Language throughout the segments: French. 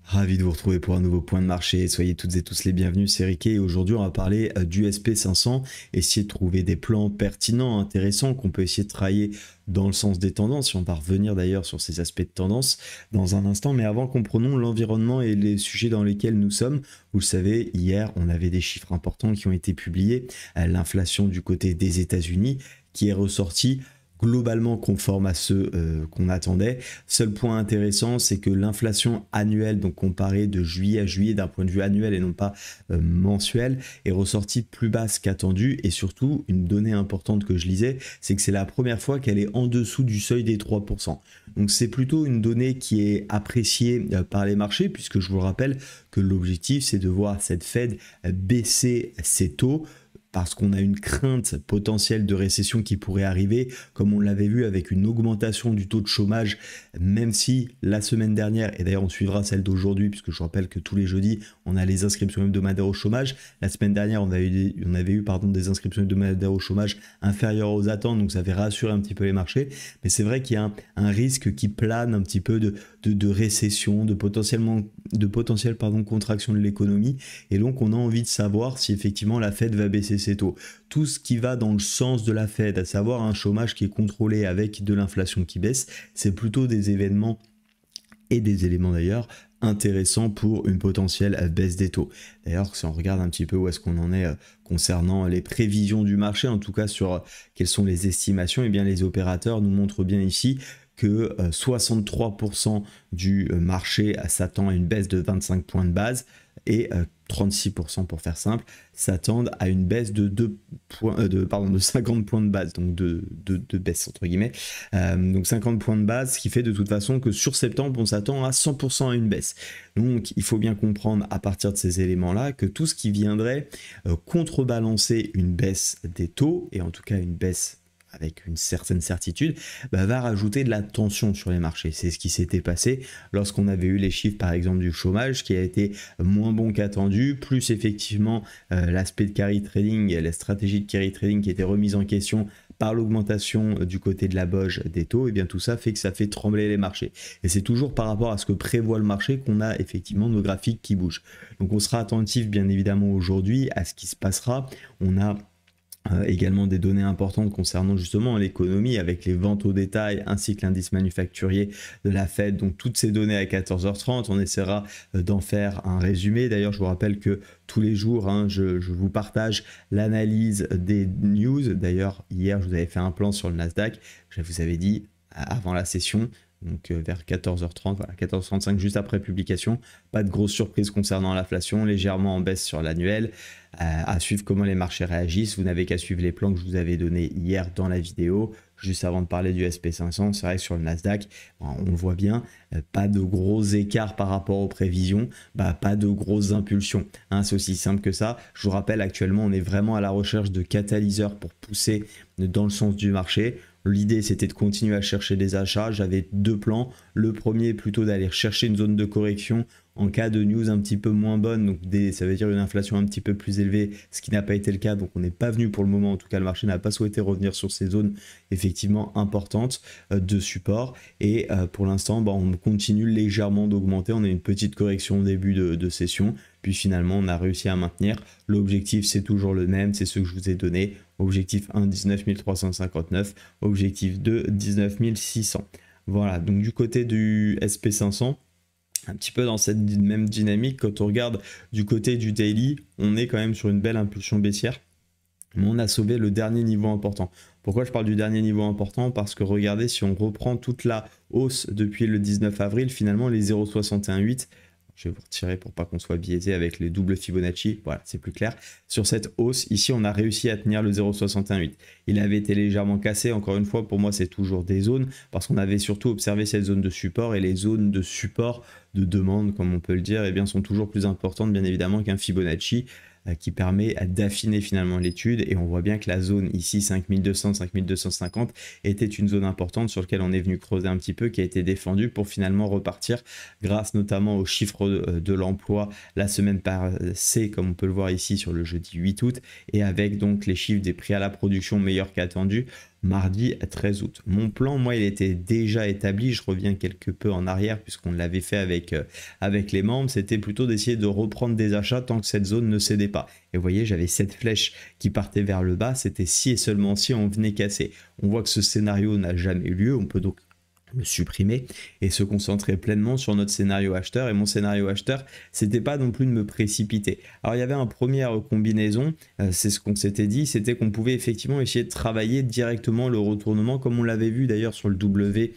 Ravi de vous retrouver pour un nouveau point de marché. Soyez toutes et tous les bienvenus, c'est Ricky et aujourd'hui on va parler du SP500, essayer de trouver des plans pertinents, intéressants qu'on peut essayer de travailler dans le sens des tendances. On va revenir d'ailleurs sur ces aspects de tendance dans un instant, mais avant comprenons l'environnement et les sujets dans lesquels nous sommes. Vous le savez, hier on avait des chiffres importants qui ont été publiés, l'inflation du côté des États-Unis qui est ressortie globalement conforme à ceux qu'on attendait. Seul point intéressant, c'est que l'inflation annuelle, donc comparée de juillet à juillet d'un point de vue annuel et non pas mensuel, est ressortie plus basse qu'attendu. Et surtout, une donnée importante que je lisais, c'est que c'est la première fois qu'elle est en dessous du seuil des 3%. Donc c'est plutôt une donnée qui est appréciée par les marchés, puisque je vous rappelle que l'objectif, c'est de voir cette Fed baisser ses taux, parce qu'on a une crainte potentielle de récession qui pourrait arriver, comme on l'avait vu avec une augmentation du taux de chômage, même si la semaine dernière, et d'ailleurs on suivra celle d'aujourd'hui, puisque je rappelle que tous les jeudis, on a les inscriptions hebdomadaires au chômage. La semaine dernière, on avait eu des inscriptions hebdomadaires au chômage inférieures aux attentes, donc ça avait rassuré un petit peu les marchés. Mais c'est vrai qu'il y a un risque qui plane un petit peu de récession, de potentielle contraction de l'économie. Et donc on a envie de savoir si effectivement la Fed va baisser ses taux. Tout ce qui va dans le sens de la Fed, à savoir un chômage qui est contrôlé avec de l'inflation qui baisse, c'est plutôt des événements et des éléments d'ailleurs intéressants pour une potentielle baisse des taux. D'ailleurs, si on regarde un petit peu où est-ce qu'on en est concernant les prévisions du marché, en tout cas sur quelles sont les estimations, et bien les opérateurs nous montrent bien ici que 63% du marché s'attend à une baisse de 25 points de base et 36% pour faire simple s'attendent à une baisse de 50 points de base, donc de baisse entre guillemets, donc 50 points de base, ce qui fait de toute façon que sur septembre on s'attend à 100% à une baisse. Donc il faut bien comprendre à partir de ces éléments là que tout ce qui viendrait contrebalancer une baisse des taux, et en tout cas une baisse avec une certaine certitude, va rajouter de la tension sur les marchés. C'est ce qui s'était passé lorsqu'on avait eu les chiffres par exemple du chômage qui a été moins bon qu'attendu, plus effectivement l'aspect de carry trading, la stratégie de carry trading qui était remise en question par l'augmentation du côté de la BOJ des taux, et bien tout ça fait que ça fait trembler les marchés. Et c'est toujours par rapport à ce que prévoit le marché qu'on a effectivement nos graphiques qui bougent. Donc on sera attentif bien évidemment aujourd'hui à ce qui se passera. On a également des données importantes concernant justement l'économie avec les ventes au détail ainsi que l'indice manufacturier de la Fed. Donc toutes ces données à 14h30, on essaiera d'en faire un résumé. D'ailleurs, je vous rappelle que tous les jours, je vous partage l'analyse des news. D'ailleurs, hier, je vous avais fait un plan sur le Nasdaq. Je vous avais dit avant la session, donc vers 14h30, voilà, 14h35 juste après publication, pas de grosse surprise concernant l'inflation, légèrement en baisse sur l'annuel. À suivre comment les marchés réagissent, vous n'avez qu'à suivre les plans que je vous avais donnés hier dans la vidéo, juste avant de parler du SP500. C'est vrai que sur le Nasdaq, on le voit bien, pas de gros écarts par rapport aux prévisions, pas de grosses impulsions, c'est aussi simple que ça. Je vous rappelle, actuellement on est vraiment à la recherche de catalyseurs pour pousser dans le sens du marché. L'idée c'était de continuer à chercher des achats. J'avais deux plans. Le premier plutôt d'aller chercher une zone de correction en cas de news un petit peu moins bonne, donc ça veut dire une inflation un petit peu plus élevée, ce qui n'a pas été le cas, donc on n'est pas venu pour le moment, en tout cas le marché n'a pas souhaité revenir sur ces zones effectivement importantes de support, et pour l'instant on continue légèrement d'augmenter, on a une petite correction au début de session, puis finalement on a réussi à maintenir. L'objectif c'est toujours le même, c'est ce que je vous ai donné, objectif 1 19 359, objectif 2 19 600. Voilà, donc du côté du SP500, un petit peu dans cette même dynamique, quand on regarde du côté du daily, on est quand même sur une belle impulsion baissière, mais on a sauvé le dernier niveau important. Pourquoi je parle du dernier niveau important? Parce que regardez, si on reprend toute la hausse depuis le 19 avril, finalement les 0,618, je vais vous retirer pour pas qu'on soit biaisé avec les doubles Fibonacci, voilà, c'est plus clair. Sur cette hausse, ici, on a réussi à tenir le 0,618. Il avait été légèrement cassé, encore une fois, pour moi, c'est toujours des zones, parce qu'on avait surtout observé cette zone de support, et les zones de support, de demande, comme on peut le dire, sont toujours plus importantes, bien évidemment, qu'un Fibonacci, qui permet d'affiner finalement l'étude, et on voit bien que la zone ici 5200 5250 était une zone importante sur laquelle on est venu creuser un petit peu, qui a été défendue pour finalement repartir grâce notamment aux chiffres de l'emploi la semaine passée, comme on peut le voir ici sur le jeudi 8 août, et avec donc les chiffres des prix à la production meilleurs qu'attendus. mardi 13 août. Mon plan, moi, il était déjà établi. Je reviens quelque peu en arrière puisqu'on l'avait fait avec les membres. C'était plutôt d'essayer de reprendre des achats tant que cette zone ne cédait pas. Et vous voyez, j'avais cette flèche qui partait vers le bas. C'était si et seulement si on venait casser. On voit que ce scénario n'a jamais eu lieu. On peut donc le supprimer et se concentrer pleinement sur notre scénario acheteur. Et mon scénario acheteur, c'était pas non plus de me précipiter. Alors il y avait une première combinaison, c'est ce qu'on s'était dit, c'était qu'on pouvait effectivement essayer de travailler directement le retournement comme on l'avait vu d'ailleurs sur le W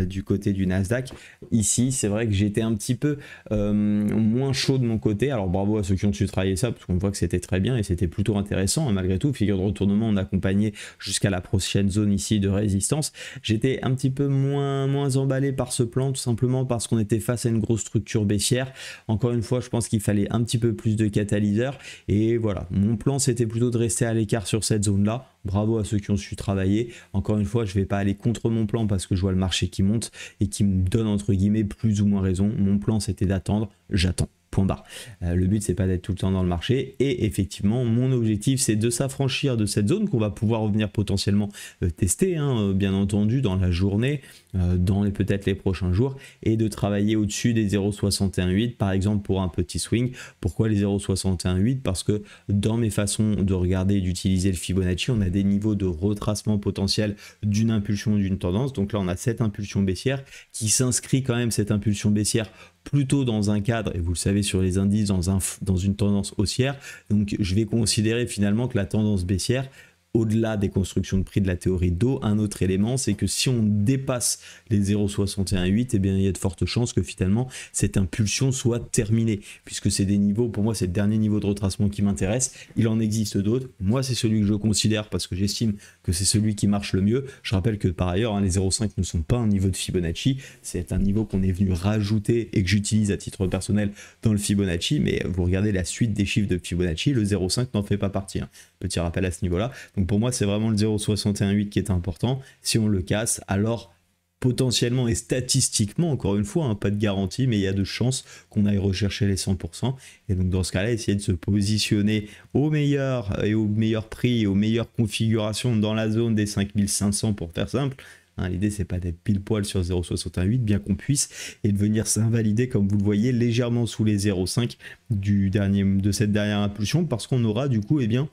du côté du Nasdaq. Ici c'est vrai que j'étais un petit peu moins chaud de mon côté. Alors bravo à ceux qui ont su travailler ça parce qu'on voit que c'était très bien et c'était plutôt intéressant hein, malgré tout. Figure de retournement, on accompagnait jusqu'à la prochaine zone ici de résistance. J'étais un petit peu moins emballé par ce plan tout simplement parce qu'on était face à une grosse structure baissière. Encore une fois, je pense qu'il fallait un petit peu plus de catalyseur et voilà, mon plan c'était plutôt de rester à l'écart sur cette zone là. Bravo à ceux qui ont su travailler. Encore une fois, je ne vais pas aller contre mon plan parce que je vois le marché qui monte et qui me donne entre guillemets plus ou moins raison. Mon plan c'était d'attendre, j'attends. Point barre. Le but c'est pas d'être tout le temps dans le marché et effectivement mon objectif c'est de s'affranchir de cette zone qu'on va pouvoir revenir potentiellement tester hein, bien entendu dans la journée, dans peut-être les prochains jours et de travailler au-dessus des 0,618 par exemple pour un petit swing. Pourquoi les 0,618? Parce que dans mes façons de regarder et d'utiliser le Fibonacci, on a des niveaux de retracement potentiel d'une impulsion d'une tendance. Donc là on a cette impulsion baissière qui s'inscrit quand même cette impulsion baissière plutôt dans un cadre, et vous le savez sur les indices, dans une tendance haussière. Donc je vais considérer finalement que la tendance baissière, au-delà des constructions de prix de la théorie d'eau, un autre élément, c'est que si on dépasse les 0,618, eh bien il y a de fortes chances que finalement cette impulsion soit terminée, puisque c'est des niveaux, pour moi c'est le dernier niveau de retracement qui m'intéresse. Il en existe d'autres, moi c'est celui que je considère parce que j'estime que c'est celui qui marche le mieux. Je rappelle que par ailleurs hein, les 0,5 ne sont pas un niveau de Fibonacci, c'est un niveau qu'on est venu rajouter et que j'utilise à titre personnel dans le Fibonacci, mais vous regardez la suite des chiffres de Fibonacci, le 0,5 n'en fait pas partie, hein. Petit rappel à ce niveau là. Donc pour moi c'est vraiment le 0,618 qui est important. Si on le casse, alors potentiellement et statistiquement, encore une fois, hein, pas de garantie, mais il y a de chances qu'on aille rechercher les 100%. Et donc dans ce cas-là, essayer de se positionner au meilleur et au meilleur prix, aux meilleures configurations dans la zone des 5500 pour faire simple. Hein, l'idée c'est pas d'être pile poil sur 0,68, bien qu'on puisse, et de venir s'invalider comme vous le voyez légèrement sous les 0,5 de cette dernière impulsion, parce qu'on aura du coup, eh bien,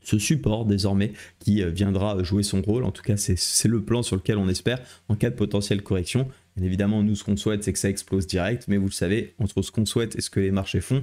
ce support désormais qui viendra jouer son rôle. En tout cas c'est le plan sur lequel on espère en cas de potentielle correction. Bien évidemment nous ce qu'on souhaite c'est que ça explose direct, mais vous le savez, entre ce qu'on souhaite et ce que les marchés font,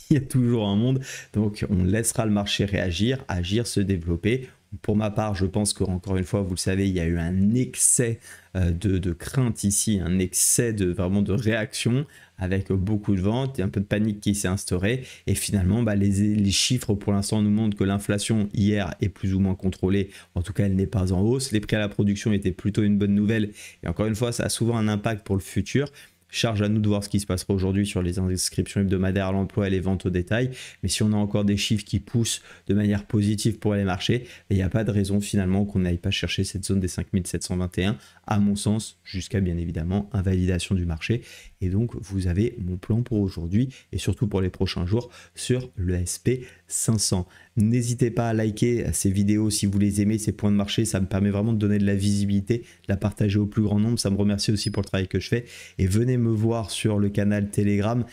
il y a toujours un monde. Donc on laissera le marché réagir, agir, se développer. Pour ma part, je pense qu'encore une fois, vous le savez, il y a eu un excès de crainte ici, un excès vraiment de réaction avec beaucoup de ventes et un peu de panique qui s'est instaurée. Et finalement, les chiffres pour l'instant nous montrent que l'inflation hier est plus ou moins contrôlée. En tout cas, elle n'est pas en hausse. Les prix à la production étaient plutôt une bonne nouvelle. Et encore une fois, ça a souvent un impact pour le futur. Charge à nous de voir ce qui se passera aujourd'hui sur les inscriptions hebdomadaires à l'emploi et les ventes au détail. Mais si on a encore des chiffres qui poussent de manière positive pour les marchés, il n'y a pas de raison finalement qu'on n'aille pas chercher cette zone des 5721, à mon sens, jusqu'à bien évidemment invalidation du marché. Et donc, vous avez mon plan pour aujourd'hui et surtout pour les prochains jours sur le SP500. N'hésitez pas à liker ces vidéos si vous les aimez, ces points de marché. Ça me permet vraiment de donner de la visibilité, de la partager au plus grand nombre. Ça me remercie aussi pour le travail que je fais. Et venez me voir sur le canal Telegram.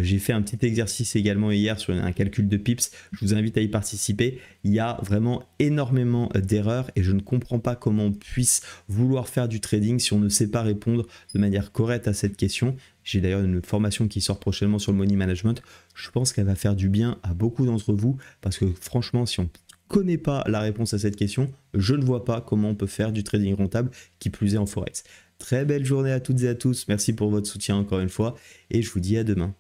J'ai fait un petit exercice également hier sur un calcul de pips. Je vous invite à y participer. Il y a vraiment énormément d'erreurs et je ne comprends pas comment on puisse vouloir faire du trading si on ne sait pas répondre de manière correcte à cette question. J'ai d'ailleurs une formation qui sort prochainement sur le money management. Je pense qu'elle va faire du bien à beaucoup d'entre vous parce que franchement, si on ne connaît pas la réponse à cette question, je ne vois pas comment on peut faire du trading rentable, qui plus est en Forex. Très belle journée à toutes et à tous. Merci pour votre soutien encore une fois et je vous dis à demain.